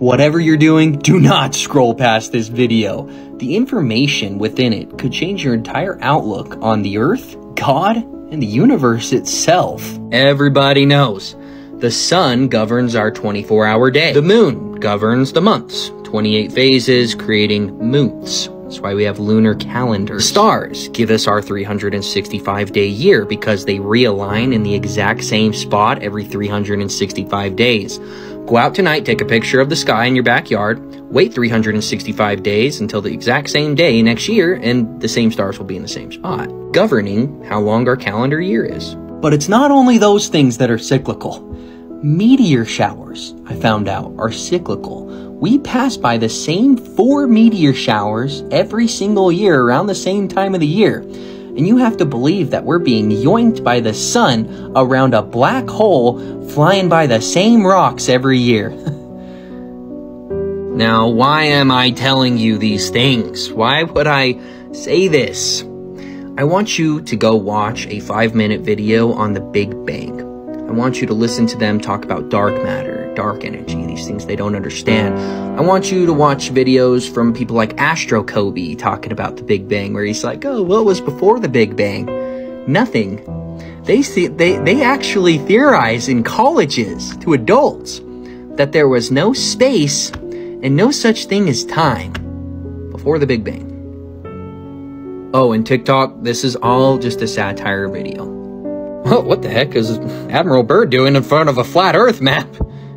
Whatever you're doing, do not scroll past this video. The information within it could change your entire outlook on the Earth, God, and the universe itself. Everybody knows the sun governs our 24-hour day. The moon governs the months, 28 phases, creating moons. That's why we have lunar calendars. Stars give us our 365-day year because they realign in the exact same spot every 365 days. Go out tonight, take a picture of the sky in your backyard, wait 365 days until the exact same day next year, and the same stars will be in the same spot, governing how long our calendar year is. But it's not only those things that are cyclical. Meteor showers, I found out, are cyclical. We pass by the same 4 meteor showers every single year around the same time of the year. And you have to believe that we're being yoinked by the sun around a black hole flying by the same rocks every year. Now, why am I telling you these things? Why would I say this? I want you to go watch a 5-minute video on the Big Bang. I want you to listen to them talk about dark matter, dark energy, these things they don't understand. I want you to watch videos from people like Astro Kobe talking about the Big Bang, where he's like, oh, what was before the Big Bang? Nothing. They actually theorize in colleges to adults that there was no space and no such thing as time before the Big Bang. Oh, and TikTok, this is all just a satire video. Well, what the heck is Admiral Byrd doing in front of a flat Earth map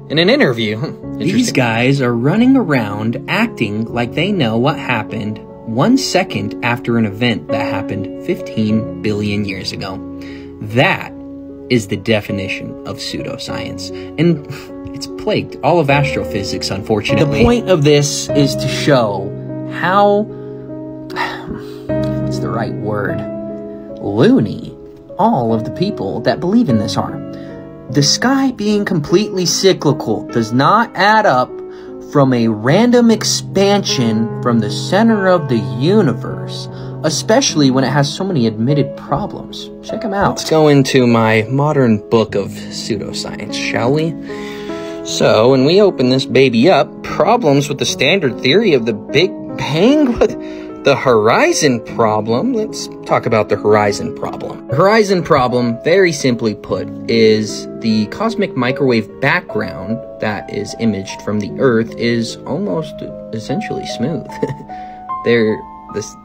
in an interview? These guys are running around acting like they know what happened 1 second after an event that happened 15 billion years ago. That is the definition of pseudoscience. And it's plagued all of astrophysics, unfortunately. The point of this is to show how, what's the right word, loony all of the people that believe in this are. The sky being completely cyclical does not add up from a random expansion from the center of the universe, especially when it has so many admitted problems. Check them out. Let's go into my modern book of pseudoscience, shall we? So, when we open this baby up, problems with the standard theory of the Big Bang? The horizon problem, let's talk about the horizon problem. The horizon problem, very simply put, is the cosmic microwave background that is imaged from the Earth is almost essentially smooth. They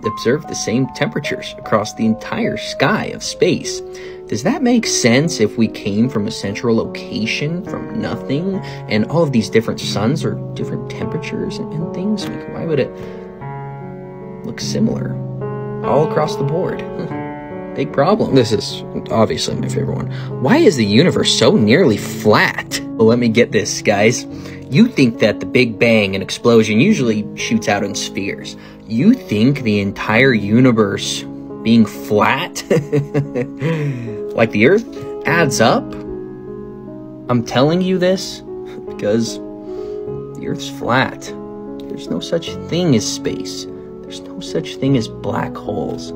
observe the same temperatures across the entire sky of space. Does that make sense if we came from a central location, from nothing, and all of these different suns are different temperatures and things? Like, why would it look similar all across the board? Big problem. This is obviously my favorite one. Why is the universe so nearly flat? Well, let me get this, guys. You think that the Big Bang, an explosion, usually shoots out in spheres. You think the entire universe being flat, like the Earth, adds up? I'm telling you this because the Earth's flat. There's no such thing as space. There's no such thing as black holes.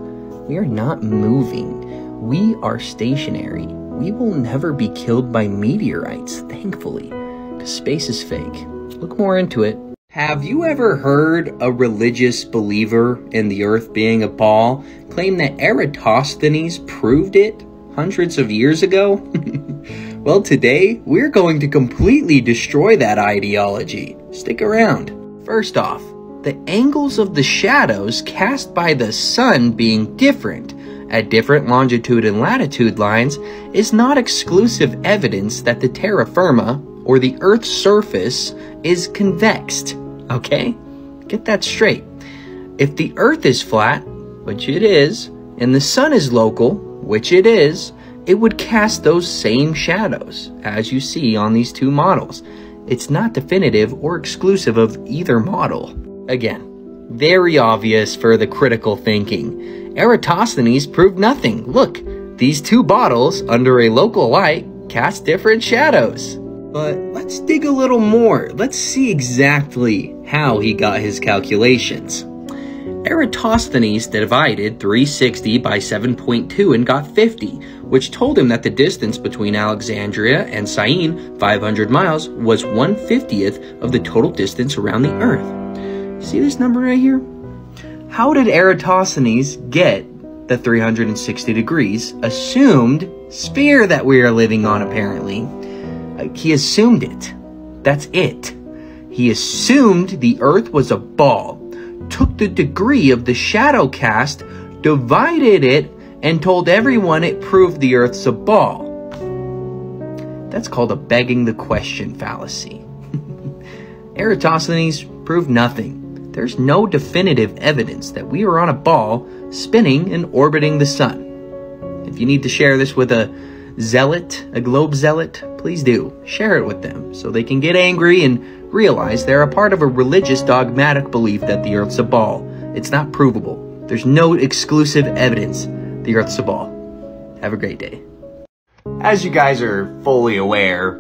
We are not moving. We are stationary. We will never be killed by meteorites, thankfully, because space is fake. Look more into it. Have you ever heard a religious believer in the Earth being a ball claim that Eratosthenes proved it hundreds of years ago? Well, today, we're going to completely destroy that ideology. Stick around. First off, the angles of the shadows cast by the sun being different at different longitude and latitude lines is not exclusive evidence that the terra firma, or the Earth's surface, is convexed. Okay? Get that straight. If the Earth is flat, which it is, and the sun is local, which it is, it would cast those same shadows, as you see on these two models. It's not definitive or exclusive of either model. Again, very obvious for the critical thinking. Eratosthenes proved nothing. Look, these two bottles, under a local light, cast different shadows. But let's dig a little more. Let's see exactly how he got his calculations. Eratosthenes divided 360 by 7.2 and got 50, which told him that the distance between Alexandria and Syene, 500 miles, was 1/50th of the total distance around the Earth. See this number right here? How did Eratosthenes get the 360 degrees assumed sphere that we are living on, apparently? He assumed it. That's it. He assumed the Earth was a ball, took the degree of the shadow cast, divided it, and told everyone it proved the Earth's a ball. That's called a begging the question fallacy. Eratosthenes proved nothing. There's no definitive evidence that we are on a ball spinning and orbiting the sun. If you need to share this with a zealot, a globe zealot, please do. Share it with them so they can get angry and realize they're a part of a religious dogmatic belief that the Earth's a ball. It's not provable. There's no exclusive evidence the Earth's a ball. Have a great day. As you guys are fully aware,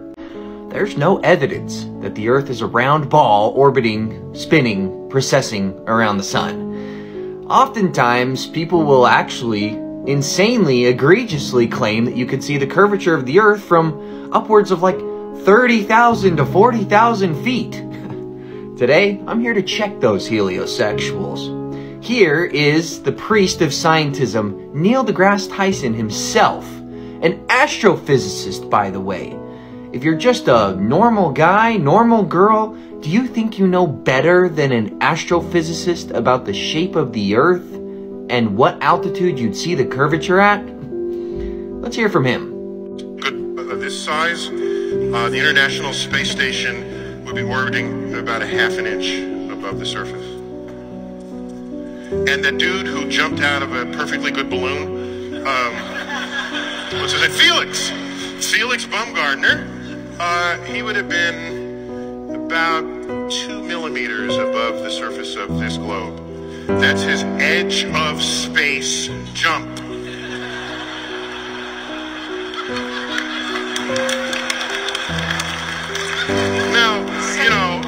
there's no evidence that the Earth is a round ball orbiting, spinning, precessing around the sun. Oftentimes, people will actually insanely, egregiously claim that you can see the curvature of the Earth from upwards of like 30,000 to 40,000 feet. Today, I'm here to check those heliosexuals. Here is the priest of scientism, Neil deGrasse Tyson himself, an astrophysicist, by the way. If you're just a normal guy, normal girl, do you think you know better than an astrophysicist about the shape of the Earth and what altitude you'd see the curvature at? Let's hear from him. Good, this size, the International Space Station would be orbiting about a half an inch above the surface. And that dude who jumped out of a perfectly good balloon, what's his name? Felix Baumgartner. He would have been about 2 millimeters above the surface of this globe. That's his edge of space jump. Now, you know,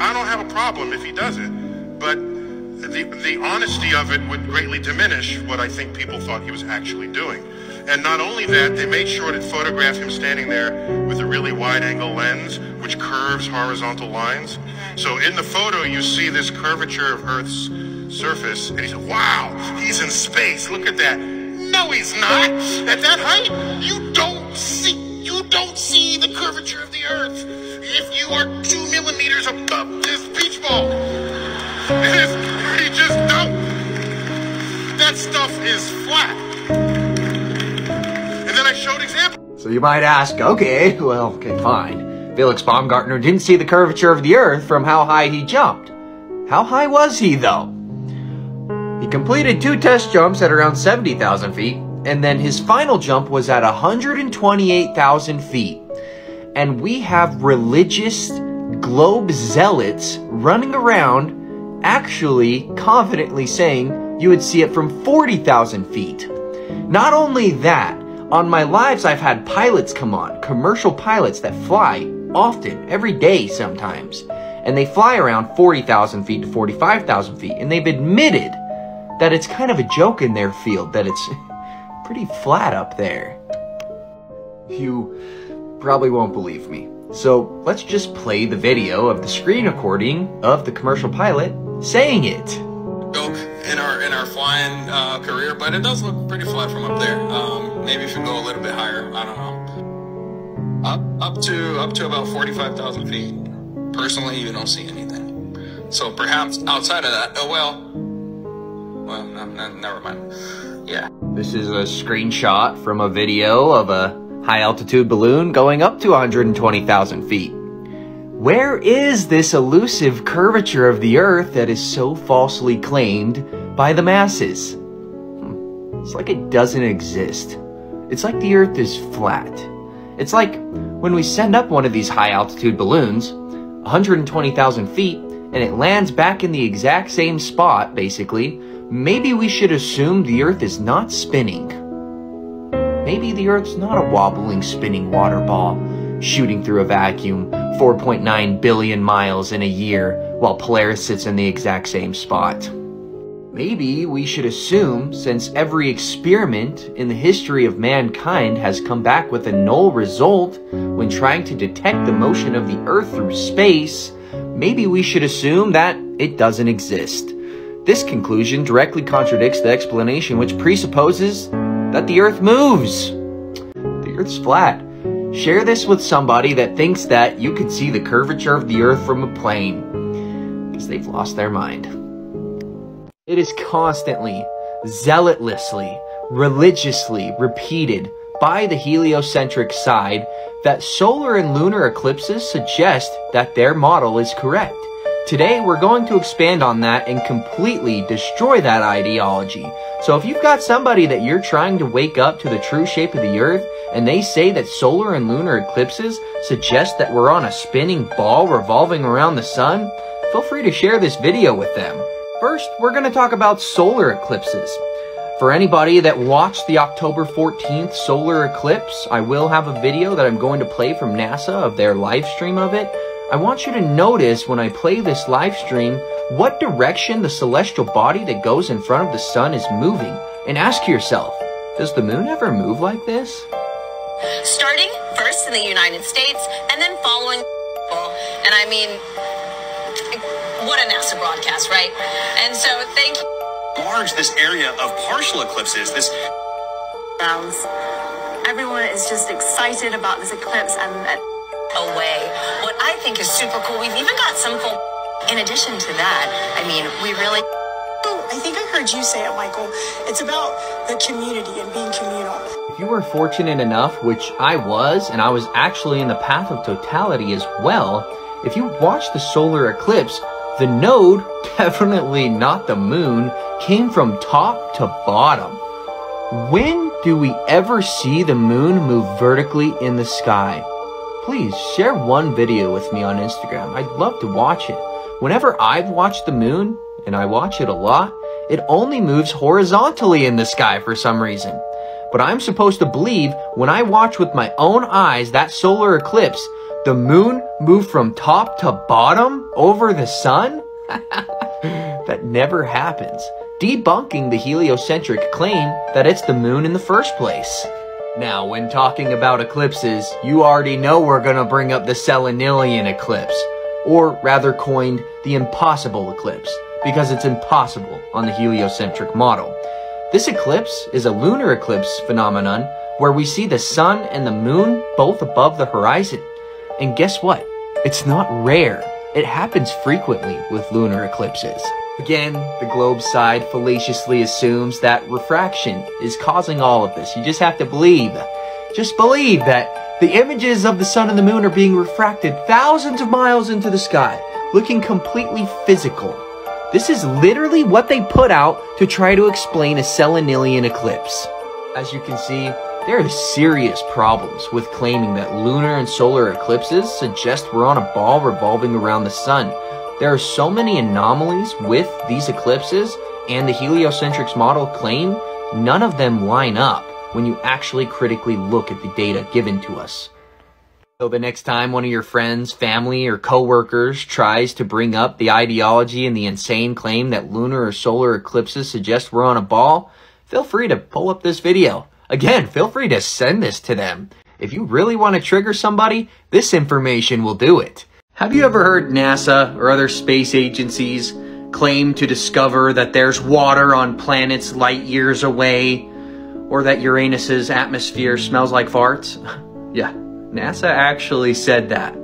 I don't have a problem if he does it, but the honesty of it would greatly diminish what I think people thought he was actually doing. And not only that, they made sure to photograph him standing there with a really wide-angle lens, which curves horizontal lines. So in the photo, you see this curvature of Earth's surface, and he said, wow, he's in space, look at that. No, he's not. At that height, you don't see the curvature of the Earth if you are 2 millimeters above this beach ball. You just don't. That stuff is flat. And then I showed examples. So you might ask, okay, fine. Felix Baumgartner didn't see the curvature of the Earth from how high he jumped. How high was he, though? He completed 2 test jumps at around 70,000 feet, and then his final jump was at 128,000 feet. And we have religious globe zealots running around actually confidently saying you would see it from 40,000 feet. Not only that, on my lives I've had pilots come on, commercial pilots that fly often, every day sometimes, and they fly around 40,000 feet to 45,000 feet, and they've admitted that it's kind of a joke in their field that it's pretty flat up there. You probably won't believe me. So let's just play the video of the screen recording of the commercial pilot saying it. Joke in our flying career, but it does look pretty flat from up there. Maybe if you go a little bit higher, I don't know. Up to about 45,000 feet. Personally, you don't see anything. So perhaps outside of that, never mind. Yeah. This is a screenshot from a video of a high-altitude balloon going up to 120,000 feet. Where is this elusive curvature of the Earth that is so falsely claimed by the masses? It's like it doesn't exist. It's like the Earth is flat. It's like when we send up one of these high-altitude balloons, 120,000 feet, and it lands back in the exact same spot, basically, maybe we should assume the Earth is not spinning. Maybe the Earth's not a wobbling, spinning water ball shooting through a vacuum 4.9 billion miles in a year while Polaris sits in the exact same spot. Maybe we should assume, since every experiment in the history of mankind has come back with a null result when trying to detect the motion of the Earth through space, maybe we should assume that it doesn't exist. This conclusion directly contradicts the explanation which presupposes that the Earth moves. The Earth's flat. Share this with somebody that thinks that you could see the curvature of the Earth from a plane, because they've lost their mind. It is constantly, zealotlessly, religiously repeated by the heliocentric side that solar and lunar eclipses suggest that their model is correct. Today, we're going to expand on that and completely destroy that ideology. So if you've got somebody that you're trying to wake up to the true shape of the Earth, and they say that solar and lunar eclipses suggest that we're on a spinning ball revolving around the sun, feel free to share this video with them. First, we're going to talk about solar eclipses. For anybody that watched the October 14th solar eclipse, I will have a video that I'm going to play from NASA of their live stream of it. I want you to notice when I play this live stream what direction the celestial body that goes in front of the sun is moving. And ask yourself, does the moon ever move like this? Starting first in the United States and then following. And I mean, what a NASA broadcast, right? And so thank you. Large this area of partial eclipses, this everyone is just excited about this eclipse and away. What I think is super cool, we've even got some full. In addition to that, I mean, we really. I think I heard you say it, Michael. It's about the community and being communal. If you were fortunate enough, which I was, and I was actually in the path of totality as well, if you watched the solar eclipse, the node, definitely not the moon, came from top to bottom. When do we ever see the moon move vertically in the sky? Please share one video with me on Instagram. I'd love to watch it. Whenever I've watched the moon, and I watch it a lot, it only moves horizontally in the sky for some reason. But I'm supposed to believe when I watch with my own eyes that solar eclipse, the moon moved from top to bottom over the sun? That never happens, debunking the heliocentric claim that it's the moon in the first place. Now, when talking about eclipses, you already know we're going to bring up the Selenilian eclipse, or rather coined the impossible eclipse, because it's impossible on the heliocentric model. This eclipse is a lunar eclipse phenomenon where we see the sun and the moon both above the horizon. And guess what? It's not rare. It happens frequently with lunar eclipses. Again, the globe side fallaciously assumes that refraction is causing all of this. You just have to believe. Just believe that the images of the sun and the moon are being refracted thousands of miles into the sky, looking completely physical. This is literally what they put out to try to explain a Selenilian eclipse. As you can see, there are serious problems with claiming that lunar and solar eclipses suggest we're on a ball revolving around the sun. There are so many anomalies with these eclipses, and the heliocentric model claim none of them line up when you actually critically look at the data given to us. So the next time one of your friends, family, or coworkers tries to bring up the ideology and the insane claim that lunar or solar eclipses suggest we're on a ball, feel free to pull up this video. Again, feel free to send this to them. If you really want to trigger somebody, this information will do it. Have you ever heard NASA or other space agencies claim to discover that there's water on planets light years away, or that Uranus's atmosphere smells like farts? Yeah, NASA actually said that.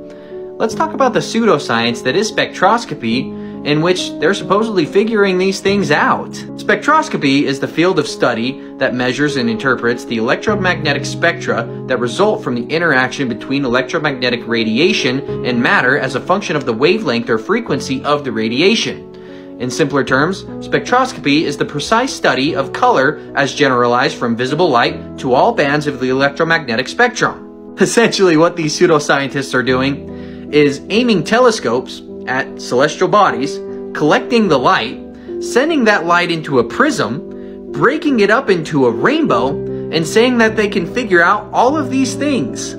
Let's talk about the pseudoscience that is spectroscopy, in which they're supposedly figuring these things out. Spectroscopy is the field of study that measures and interprets the electromagnetic spectra that result from the interaction between electromagnetic radiation and matter as a function of the wavelength or frequency of the radiation. In simpler terms, spectroscopy is the precise study of color as generalized from visible light to all bands of the electromagnetic spectrum. Essentially, what these pseudoscientists are doing is aiming telescopes at celestial bodies, collecting the light, sending that light into a prism, breaking it up into a rainbow, and saying that they can figure out all of these things.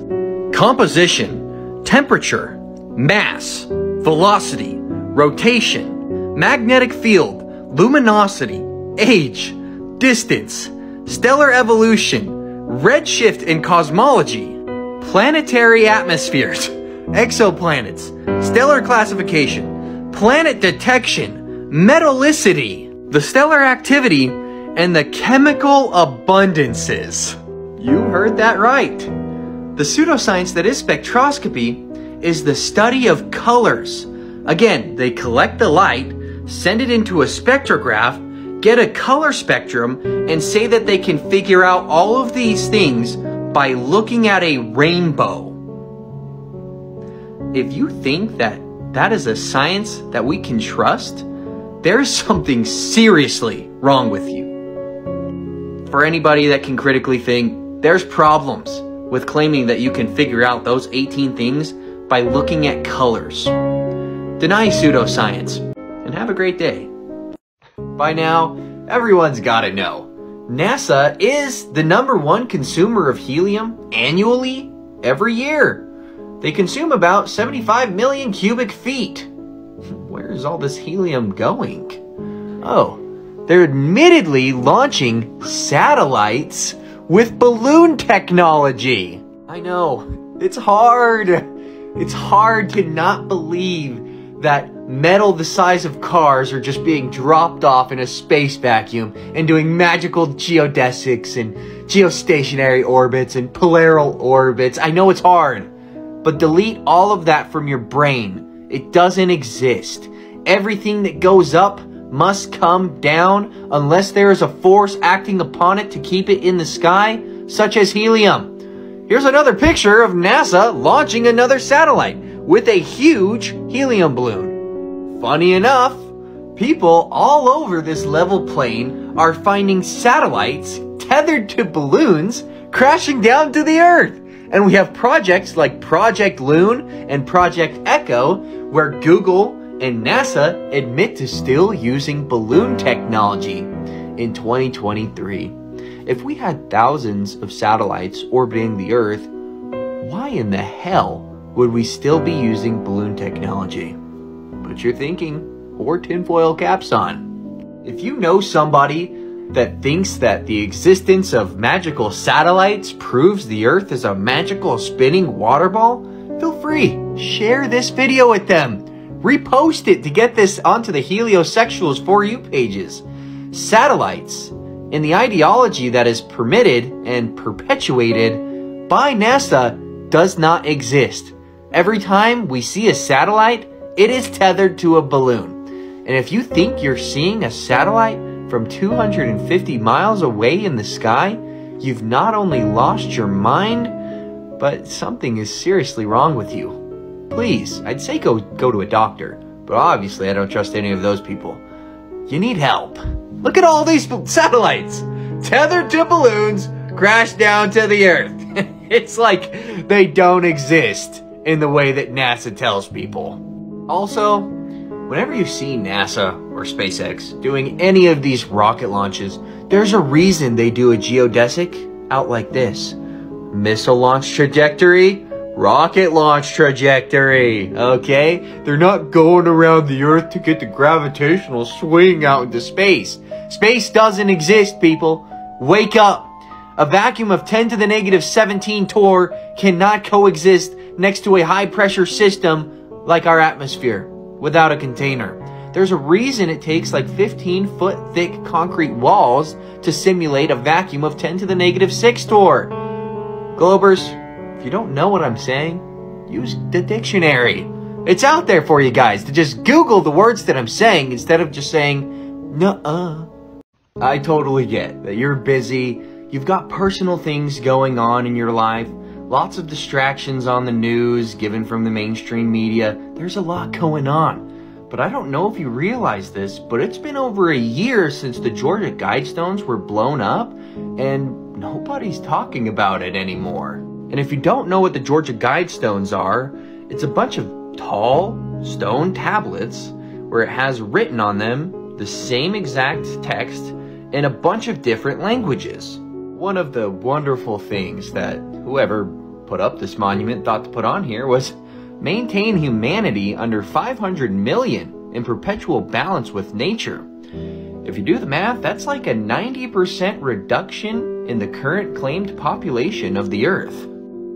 Composition, temperature, mass, velocity, rotation, magnetic field, luminosity, age, distance, stellar evolution, redshift and cosmology, planetary atmospheres, exoplanets, stellar classification, planet detection, metallicity, the stellar activity, and the chemical abundances. You heard that right. The pseudoscience that is spectroscopy is the study of colors. Again, they collect the light, send it into a spectrograph, get a color spectrum, and say that they can figure out all of these things by looking at a rainbow. If you think that that is a science that we can trust, there's something seriously wrong with you. For anybody that can critically think, there's problems with claiming that you can figure out those 18 things by looking at colors. Deny pseudoscience, and have a great day. By now, everyone's gotta know, NASA is the #1 consumer of helium annually every year. They consume about 75 million cubic feet. Where is all this helium going? Oh, they're admittedly launching satellites with balloon technology. I know, it's hard. It's hard to not believe that metal the size of cars are just being dropped off in a space vacuum and doing magical geodesics and geostationary orbits and polaral orbits. I know it's hard, but delete all of that from your brain. It doesn't exist. Everything that goes up must come down unless there is a force acting upon it to keep it in the sky, such as helium. Here's another picture of NASA launching another satellite with a huge helium balloon. Funny enough, people all over this level plane are finding satellites tethered to balloons crashing down to the Earth. And we have projects like Project Loon and Project Echo, where Google and NASA admit to still using balloon technology in 2023. If we had thousands of satellites orbiting the Earth, why in the hell would we still be using balloon technology? Put your thinking or tinfoil caps on. If you know somebody that thinks that the existence of magical satellites proves the Earth is a magical spinning water ball, feel free, share this video with them. Repost it to get this onto the Heliosexuals For You pages. Satellites, and the ideology that is permitted and perpetuated by NASA, does not exist. Every time we see a satellite, it is tethered to a balloon. And if you think you're seeing a satellite from 250 miles away in the sky, you've not only lost your mind, but something is seriously wrong with you. Please, I'd say go to a doctor, but obviously I don't trust any of those people. You need help. Look at all these satellites tethered to balloons, crashed down to the Earth. It's like they don't exist in the way that NASA tells people. Also, whenever you see NASA or SpaceX doing any of these rocket launches, there's a reason they do a geodesic out like this. Missile launch trajectory, rocket launch trajectory, okay? They're not going around the Earth to get the gravitational swing out into space. Space doesn't exist, people. Wake up. A vacuum of 10 to the negative 17 torr cannot coexist next to a high-pressure system like our atmosphere without a container. There's a reason it takes like 15-foot thick concrete walls to simulate a vacuum of 10 to the negative 6 torr. Globers, if you don't know what I'm saying, use the dictionary. It's out there for you guys to just Google the words that I'm saying instead of just saying, nuh-uh. I totally get that you're busy, you've got personal things going on in your life, lots of distractions on the news given from the mainstream media. There's a lot going on. But I don't know if you realize this, but it's been over a year since the Georgia Guidestones were blown up, and nobody's talking about it anymore. And if you don't know what the Georgia Guidestones are, it's a bunch of tall stone tablets where it has written on them the same exact text in a bunch of different languages. One of the wonderful things that whoever put up this monument thought to put on here was maintain humanity under 500 million in perpetual balance with nature. If you do the math, that's like a 90% reduction in the current claimed population of the Earth.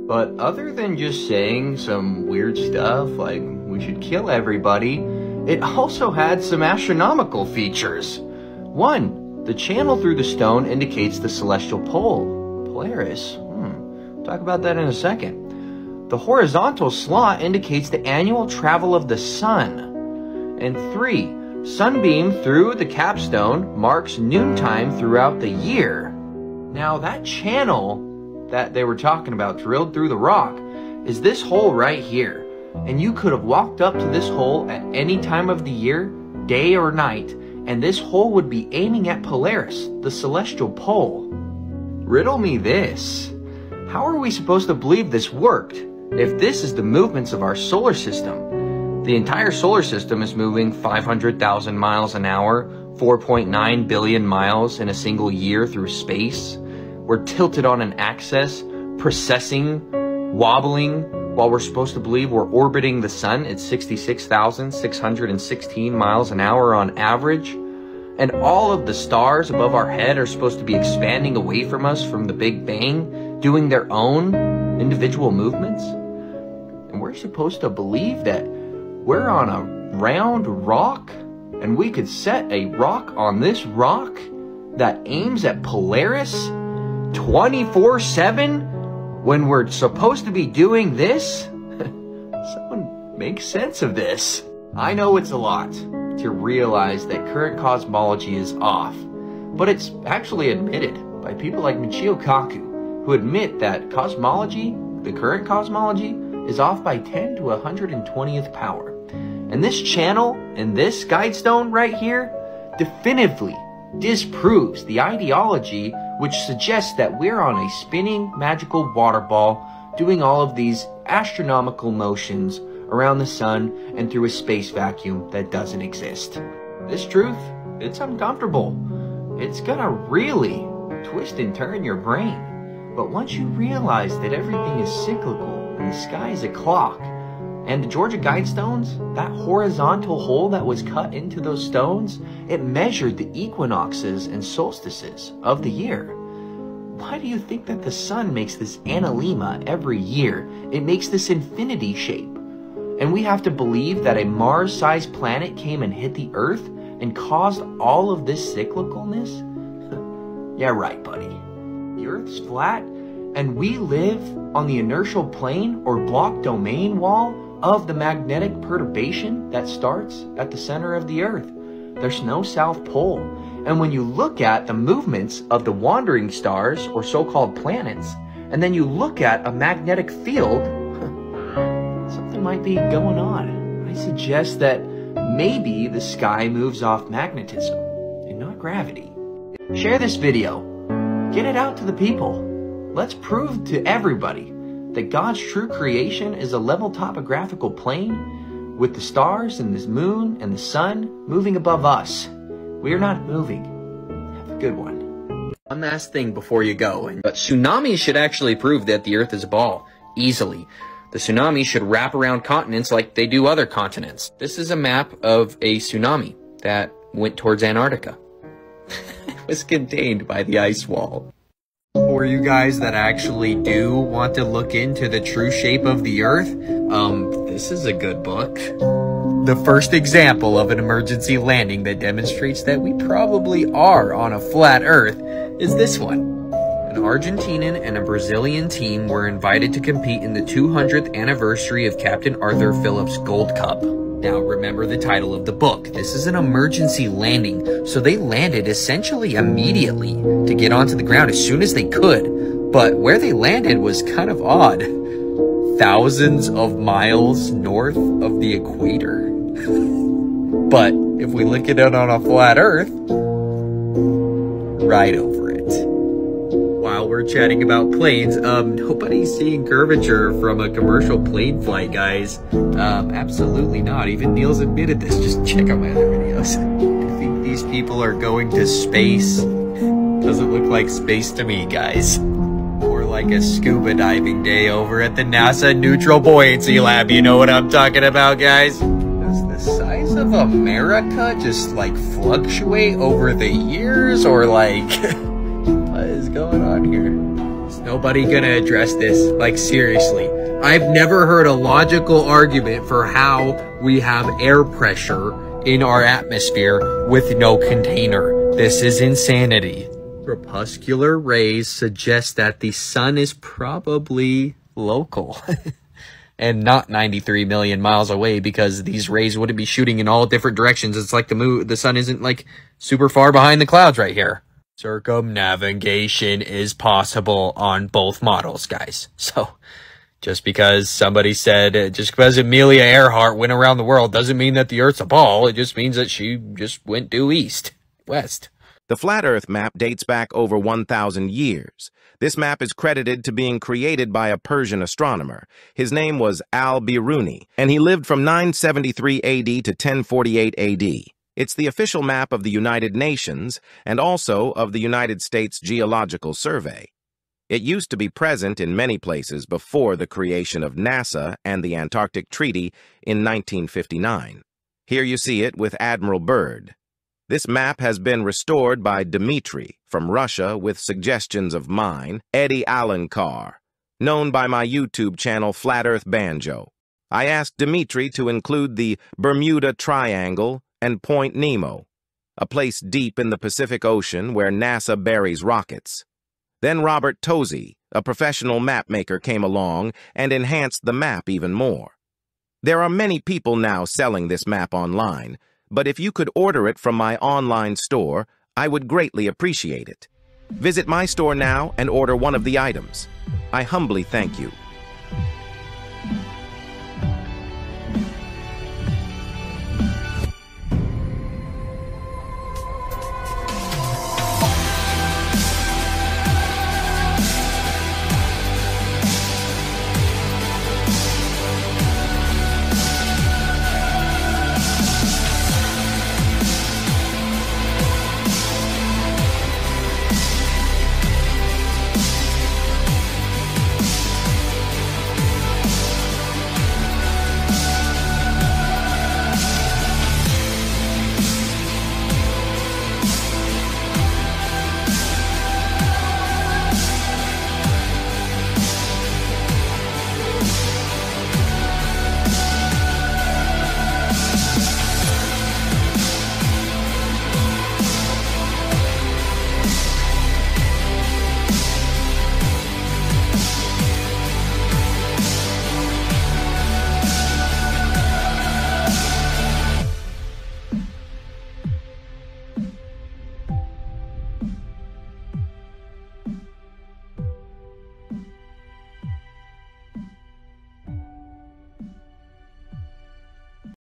But other than just saying some weird stuff like we should kill everybody, it also had some astronomical features. One, the channel through the stone indicates the celestial pole, Polaris. Talk about that in a second. The horizontal slot indicates the annual travel of the sun. And 3, sunbeam through the capstone marks noontime throughout the year. Now that channel that they were talking about drilled through the rock is this hole right here. And you could have walked up to this hole at any time of the year, day or night, and this hole would be aiming at Polaris, the celestial pole. Riddle me this. How are we supposed to believe this worked if this is the movements of our solar system? The entire solar system is moving 500,000 miles an hour, 4.9 billion miles in a single year through space. We're tilted on an axis, precessing, wobbling, while we're supposed to believe we're orbiting the sun at 66,616 miles an hour on average. And all of the stars above our head are supposed to be expanding away from us from the Big Bang, doing their own individual movements. And we're supposed to believe that we're on a round rock and we could set a rock on this rock that aims at Polaris 24/7 when we're supposed to be doing this? Someone make sense of this. I know it's a lot to realize that current cosmology is off, but it's actually admitted by people like Michio Kaku, who admit that cosmology, the current cosmology, is off by 10 to 120th power. And this channel and this guidestone right here definitively disproves the ideology which suggests that we're on a spinning magical water ball doing all of these astronomical motions around the sun and through a space vacuum that doesn't exist. This truth, it's uncomfortable. It's gonna really twist and turn your brain. But once you realize that everything is cyclical and the sky is a clock, and the Georgia Guidestones, that horizontal hole that was cut into those stones, it measured the equinoxes and solstices of the year. Why do you think that the sun makes this analemma every year? It makes this infinity shape. And we have to believe that a Mars-sized planet came and hit the Earth and caused all of this cyclicalness? Yeah, right, buddy. The Earth's flat, and we live on the inertial plane or block domain wall of the magnetic perturbation that starts at the center of the Earth. There's no South Pole. And when you look at the movements of the wandering stars, or so-called planets, and then you look at a magnetic field, something might be going on. I suggest that maybe the sky moves off magnetism and not gravity. Share this video. Get it out to the people. Let's prove to everybody that God's true creation is a level topographical plane with the stars and the moon and the sun moving above us. We are not moving. Have a good one. One last thing before you go. But tsunamis should actually prove that the Earth is a ball. Easily. The tsunami should wrap around continents like they do other continents. This is a map of a tsunami that went towards Antarctica. It was contained by the ice wall. For you guys that actually do want to look into the true shape of the Earth, this is a good book. The first example of an emergency landing that demonstrates that we probably are on a flat Earth is this one. An Argentinian and a Brazilian team were invited to compete in the 200th anniversary of Captain Arthur Phillips' Gold Cup. Now remember the title of the book. This is an emergency landing, so they landed essentially immediately to get onto the ground as soon as they could. But where they landed was kind of odd. Thousands of miles north of the equator. But if we look at it on a flat Earth, right over it. While we're chatting about planes, nobody's seeing curvature from a commercial plane flight, guys. Absolutely not. Even Neil's admitted this. Just check out my other videos. I think these people are going to space. Doesn't look like space to me, guys. Or like a scuba diving day over at the NASA Neutral Buoyancy Lab. You know what I'm talking about, guys? Does the size of America just, like, fluctuate over the years, or, like, what is going on here? Is nobody gonna address this? Like, seriously. I've never heard a logical argument for how we have air pressure in our atmosphere with no container. This is insanity. Crepuscular rays suggest that the sun is probably local and not 93 million miles away, because these rays wouldn't be shooting in all different directions. It's like the sun isn't like super far behind the clouds right here. Circumnavigation is possible on both models, guys. So just because somebody said, just because Amelia Earhart went around the world doesn't mean that the Earth's a ball. It just means that she just went due west. The flat Earth map dates back over 1,000 years. This map is credited to being created by a Persian astronomer. His name was al-Biruni, and he lived from 973 AD to 1048 AD. It's the official map of the United Nations and also of the United States Geological Survey. It used to be present in many places before the creation of NASA and the Antarctic Treaty in 1959. Here you see it with Admiral Byrd. This map has been restored by Dmitry from Russia with suggestions of mine, Eddie Alankar, known by my YouTube channel Flat Earth Banjo. I asked Dmitry to include the Bermuda Triangle and Point Nemo, a place deep in the Pacific Ocean where NASA buries rockets. Then Robert Tozzi, a professional map maker, came along and enhanced the map even more. There are many people now selling this map online, but if you could order it from my online store, I would greatly appreciate it. Visit my store now and order one of the items. I humbly thank you.